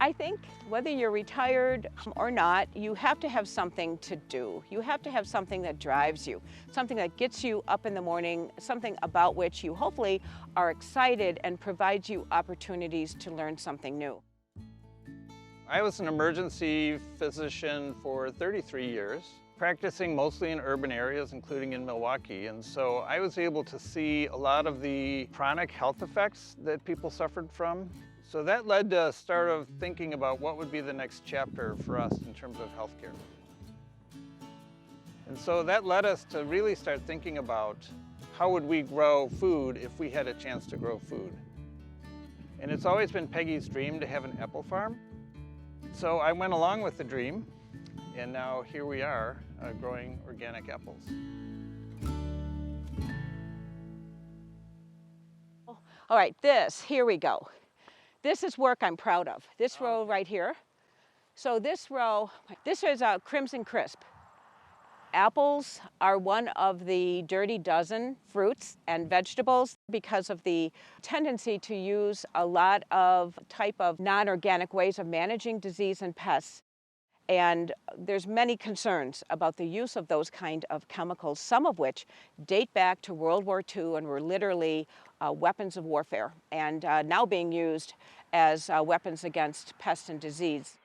I think whether you're retired or not, you have to have something to do. You have to have something that drives you, something that gets you up in the morning, something about which you hopefully are excited and provides you opportunities to learn something new. I was an emergency physician for 33 years, practicing mostly in urban areas, including in Milwaukee. And so I was able to see a lot of the chronic health effects that people suffered from. So that led to a start of thinking about what would be the next chapter for us in terms of healthcare. And so that led us to really start thinking about how would we grow food if we had a chance to grow food. And it's always been Peggy's dream to have an apple farm. So I went along with the dream, and now here we are growing organic apples. All right, here we go. This is work I'm proud of. This row right here. So this row, this is a Crimson Crisp. Apples are one of the dirty dozen fruits and vegetables because of the tendency to use a lot of type of non-organic ways of managing disease and pests. And there's many concerns about the use of those kind of chemicals, some of which date back to World War II and were literally weapons of warfare, and now being used as weapons against pest and disease.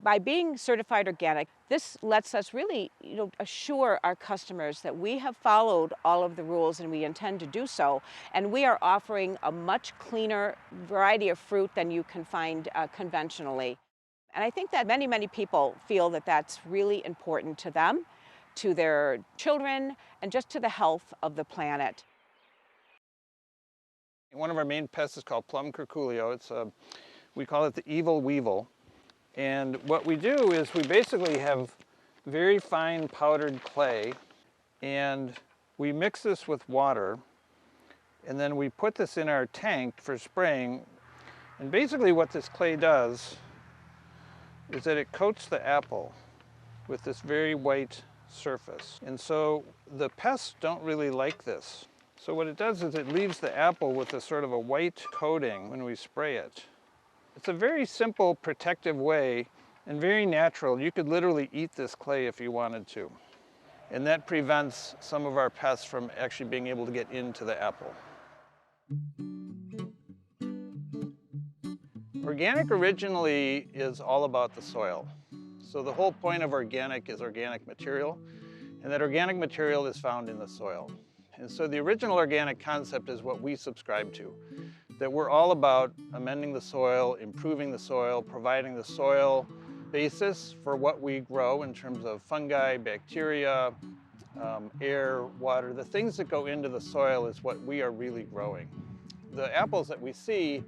By being certified organic, this lets us really assure our customers that we have followed all of the rules and we intend to do so, and we are offering a much cleaner variety of fruit than you can find conventionally. And I think that many, many people feel that that's really important to them, to their children, and just to the health of the planet. One of our main pests is called plum curculio. We call it the evil weevil. And what we do is we basically have very fine powdered clay, and we mix this with water, and then we put this in our tank for spraying. And basically what this clay does is that it coats the apple with this very white surface. And so the pests don't really like this. So what it does is it leaves the apple with a sort of a white coating when we spray it. It's a very simple protective way and very natural. You could literally eat this clay if you wanted to. And that prevents some of our pests from actually being able to get into the apple. Organic originally is all about the soil. So the whole point of organic is organic material, and that organic material is found in the soil. And so the original organic concept is what we subscribe to, that we're all about amending the soil, improving the soil, providing the soil basis for what we grow in terms of fungi, bacteria, air, water. The things that go into the soil is what we are really growing. The apples that we see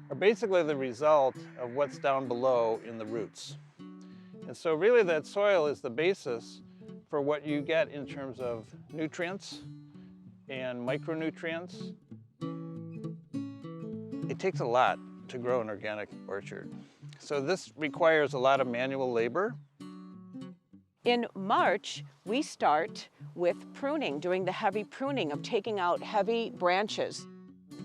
are basically the result of what's down below in the roots. And so really that soil is the basis for what you get in terms of nutrients and micronutrients. It takes a lot to grow an organic orchard. So this requires a lot of manual labor. In March, we start with pruning, doing the heavy pruning of taking out heavy branches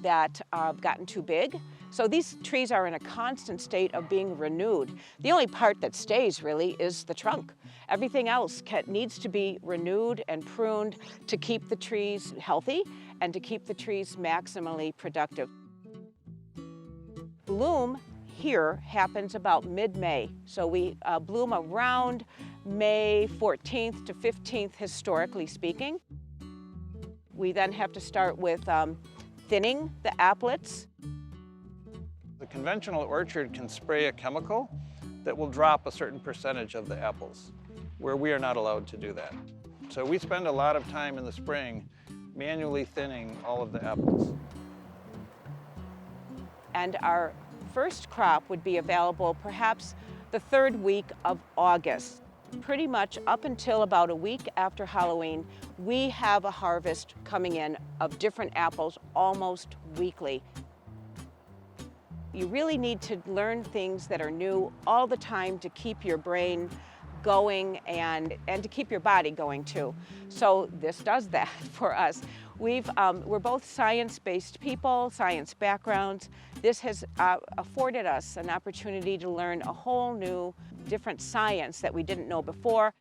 that have gotten too big. So these trees are in a constant state of being renewed. The only part that stays really is the trunk. Everything else needs to be renewed and pruned to keep the trees healthy and to keep the trees maximally productive. Bloom here happens about mid-May. So we bloom around May 14th to 15th, historically speaking. We then have to start with thinning the applets. The conventional orchard can spray a chemical that will drop a certain percentage of the apples, where we are not allowed to do that. So we spend a lot of time in the spring manually thinning all of the apples. And our first crop would be available perhaps the third week of August. Pretty much up until about a week after Halloween, we have a harvest coming in of different apples almost weekly. You really need to learn things that are new all the time to keep your brain going and to keep your body going too. So this does that for us. We're both science-based people, science backgrounds. This has afforded us an opportunity to learn a whole new, different science that we didn't know before.